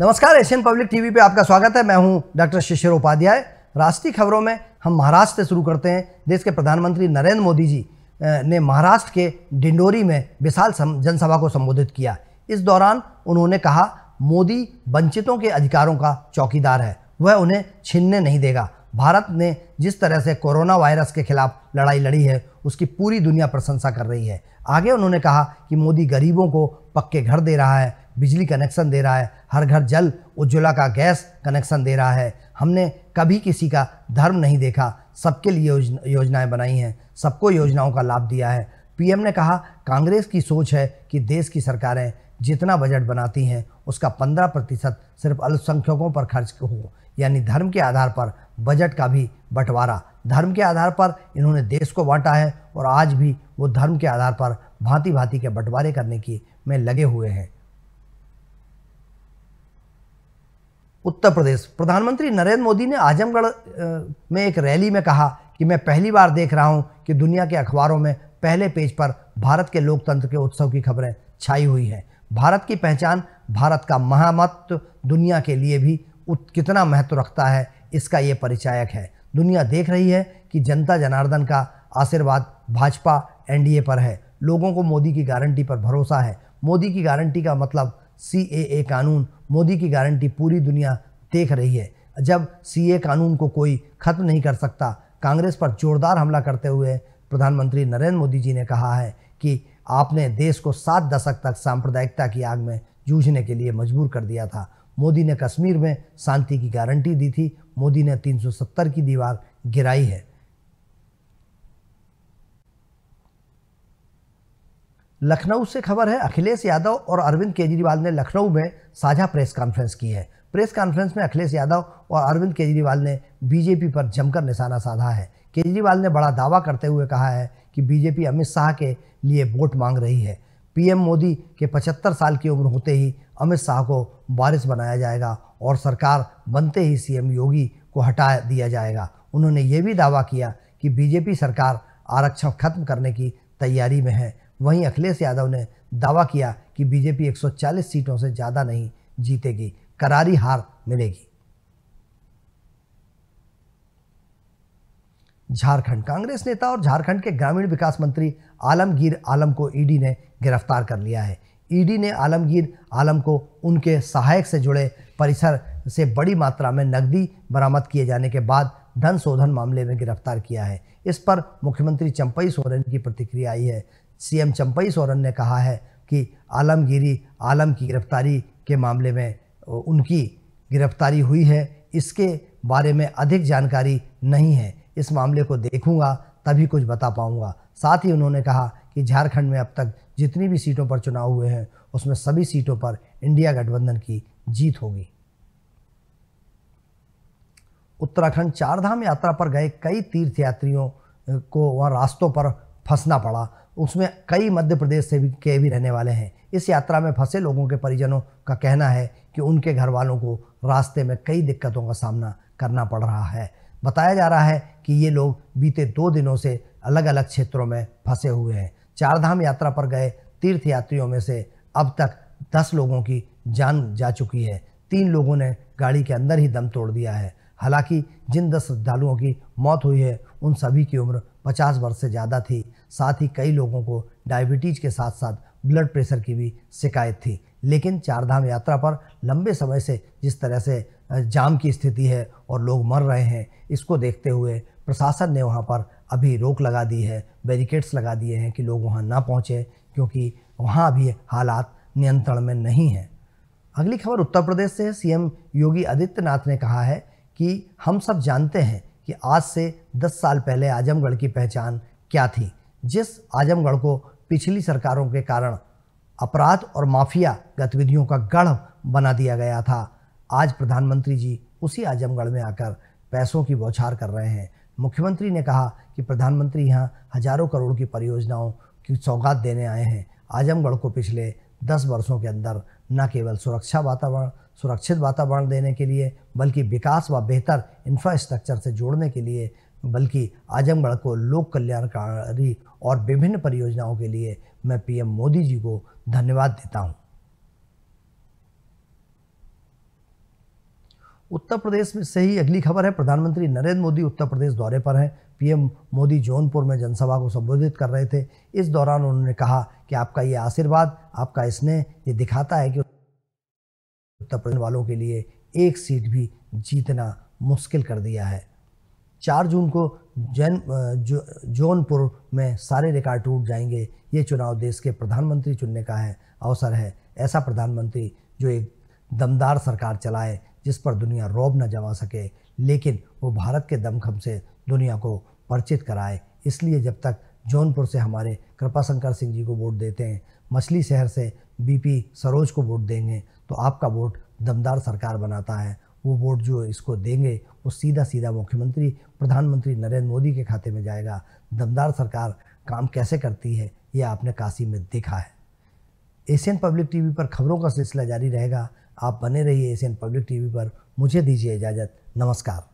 नमस्कार, Asian public TV पे आपका स्वागत है। मैं हूं डॉक्टर शिशिर उपाध्याय। राष्ट्रीय खबरों में हम महाराष्ट्र से शुरू करते हैं। देश के प्रधानमंत्री नरेंद्र मोदी जी ने महाराष्ट्र के डिंडोरी में विशाल जनसभा को संबोधित किया। इस दौरान उन्होंने कहा, मोदी वंचितों के अधिकारों का चौकीदार है, वह उन्हें छीनने नहीं देगा। भारत ने जिस तरह से कोरोना वायरस के खिलाफ लड़ाई लड़ी है, उसकी पूरी दुनिया प्रशंसा कर रही है। आगे उन्होंने कहा कि मोदी गरीबों को पक्के घर दे रहा है, बिजली कनेक्शन दे रहा है, हर घर जल उज्ज्वला का गैस कनेक्शन दे रहा है। हमने कभी किसी का धर्म नहीं देखा, सबके लिए योजनाएं बनाई हैं, सबको योजनाओं का लाभ दिया है। पीएम ने कहा, कांग्रेस की सोच है कि देश की सरकारें जितना बजट बनाती हैं उसका 15% सिर्फ अल्पसंख्यकों पर खर्च हो, यानी धर्म के आधार पर बजट का भी बंटवारा। धर्म के आधार पर इन्होंने देश को बांटा है और आज भी वो धर्म के आधार पर भांति भांति के बंटवारे करने की में लगे हुए हैं। उत्तर प्रदेश, प्रधानमंत्री नरेंद्र मोदी ने आजमगढ़ में एक रैली में कहा कि मैं पहली बार देख रहा हूं कि दुनिया के अखबारों में पहले पेज पर भारत के लोकतंत्र के उत्सव की खबरें छाई हुई हैं। भारत की पहचान, भारत का महामत्व दुनिया के लिए भी कितना महत्व रखता है, इसका ये परिचायक है। दुनिया देख रही है कि जनता जनार्दन का आशीर्वाद भाजपा एनडीए पर है। लोगों को मोदी की गारंटी पर भरोसा है। मोदी की गारंटी का मतलब सीएए कानून। मोदी की गारंटी पूरी दुनिया देख रही है। जब सीएए कानून को कोई खत्म नहीं कर सकता, कांग्रेस पर जोरदार हमला करते हुए प्रधानमंत्री नरेंद्र मोदी जी ने कहा है कि आपने देश को 7 दशक तक सांप्रदायिकता की आग में जूझने के लिए मजबूर कर दिया था। मोदी ने कश्मीर में शांति की गारंटी दी थी। मोदी ने 370 की दीवार गिराई है। लखनऊ से खबर है, अखिलेश यादव और अरविंद केजरीवाल ने लखनऊ में साझा प्रेस कॉन्फ्रेंस की है। प्रेस कॉन्फ्रेंस में अखिलेश यादव और अरविंद केजरीवाल ने बीजेपी पर जमकर निशाना साधा है। केजरीवाल ने बड़ा दावा करते हुए कहा है कि बीजेपी अमित शाह के लिए वोट मांग रही है। पीएम मोदी के 75 साल की उम्र होते ही अमित शाह को वारिस बनाया जाएगा और सरकार बनते ही सीएम योगी को हटा दिया जाएगा। उन्होंने ये भी दावा किया कि बीजेपी सरकार आरक्षण खत्म करने की तैयारी में है। वहीं अखिलेश यादव ने दावा किया कि बीजेपी 140 सीटों से ज़्यादा नहीं जीतेगी, करारी हार मिलेगी। झारखंड, कांग्रेस नेता और झारखंड के ग्रामीण विकास मंत्री आलमगीर आलम को ईडी ने गिरफ्तार कर लिया है। ईडी ने आलमगीर आलम को उनके सहायक से जुड़े परिसर से बड़ी मात्रा में नकदी बरामद किए जाने के बाद धन शोधन मामले में गिरफ्तार किया है। इस पर मुख्यमंत्री चंपई सोरेन की प्रतिक्रिया आई है। सीएम चंपई सोरेन ने कहा है कि आलमगीर आलम की गिरफ्तारी के मामले में उनकी गिरफ्तारी हुई है, इसके बारे में अधिक जानकारी नहीं है। इस मामले को देखूंगा तभी कुछ बता पाऊंगा। साथ ही उन्होंने कहा कि झारखंड में अब तक जितनी भी सीटों पर चुनाव हुए हैं उसमें सभी सीटों पर इंडिया गठबंधन की जीत होगी। उत्तराखंड, चारधाम यात्रा पर गए कई तीर्थयात्रियों को वहाँ रास्तों पर फंसना पड़ा। उसमें कई मध्य प्रदेश से भी रहने वाले हैं। इस यात्रा में फंसे लोगों के परिजनों का कहना है कि उनके घर वालों को रास्ते में कई दिक्कतों का सामना करना पड़ रहा है। बताया जा रहा है कि ये लोग बीते 2 दिनों से अलग अलग क्षेत्रों में फंसे हुए हैं। चारधाम यात्रा पर गए तीर्थयात्रियों में से अब तक 10 लोगों की जान जा चुकी है। 3 लोगों ने गाड़ी के अंदर ही दम तोड़ दिया है। हालांकि जिन 10 श्रद्धालुओं की मौत हुई है उन सभी की उम्र 50 वर्ष से ज़्यादा थी। साथ ही कई लोगों को डायबिटीज के साथ साथ ब्लड प्रेशर की भी शिकायत थी। लेकिन चारधाम यात्रा पर लंबे समय से जिस तरह से जाम की स्थिति है और लोग मर रहे हैं, इसको देखते हुए प्रशासन ने वहाँ पर अभी रोक लगा दी है, बैरिकेड्स लगा दिए हैं कि लोग वहाँ ना पहुँचे, क्योंकि वहाँ अभी हालात नियंत्रण में नहीं हैं। अगली खबर उत्तर प्रदेश से है। सीएम योगी आदित्यनाथ ने कहा है कि हम सब जानते हैं कि आज से 10 साल पहले आजमगढ़ की पहचान क्या थी। जिस आजमगढ़ को पिछली सरकारों के कारण अपराध और माफिया गतिविधियों का गढ़ बना दिया गया था, आज प्रधानमंत्री जी उसी आजमगढ़ में आकर पैसों की बौछार कर रहे हैं। मुख्यमंत्री ने कहा कि प्रधानमंत्री यहाँ हजारों करोड़ की परियोजनाओं की सौगात देने आए हैं। आजमगढ़ को पिछले 10 वर्षों के अंदर न केवल सुरक्षित वातावरण देने के लिए, बल्कि विकास व बेहतर इंफ्रास्ट्रक्चर से जोड़ने के लिए, बल्कि आजमगढ़ को लोक कल्याणकारी और विभिन्न परियोजनाओं के लिए मैं पीएम मोदी जी को धन्यवाद देता हूं। उत्तर प्रदेश में से ही अगली खबर है। प्रधानमंत्री नरेंद्र मोदी उत्तर प्रदेश दौरे पर हैं। पीएम मोदी जौनपुर में जनसभा को संबोधित कर रहे थे। इस दौरान उन्होंने कहा कि आपका ये आशीर्वाद, आपका स्नेह ये दिखाता है कि उत्तर प्रदेश वालों के लिए एक सीट भी जीतना मुश्किल कर दिया है। 4 जून को जौनपुर में सारे रिकॉर्ड टूट जाएंगे। ये चुनाव देश के प्रधानमंत्री चुनने का अवसर है। ऐसा प्रधानमंत्री जो एक दमदार सरकार चलाए, जिस पर दुनिया रौब न जमा सके, लेकिन वो भारत के दमखम से दुनिया को परिचित कराए। इसलिए जब तक जौनपुर से हमारे कृपाशंकर सिंह जी को वोट देते हैं, मछली शहर से बीपी सरोज को वोट देंगे, तो आपका वोट दमदार सरकार बनाता है। वो वोट जो इसको देंगे वो सीधा सीधा मुख्यमंत्री प्रधानमंत्री नरेंद्र मोदी के खाते में जाएगा। दमदार सरकार काम कैसे करती है ये आपने काशी में देखा है। एशियन पब्लिक टीवी पर खबरों का सिलसिला जारी रहेगा। आप बने रहिए एशियन पब्लिक टीवी पर। मुझे दीजिए इजाज़त। नमस्कार।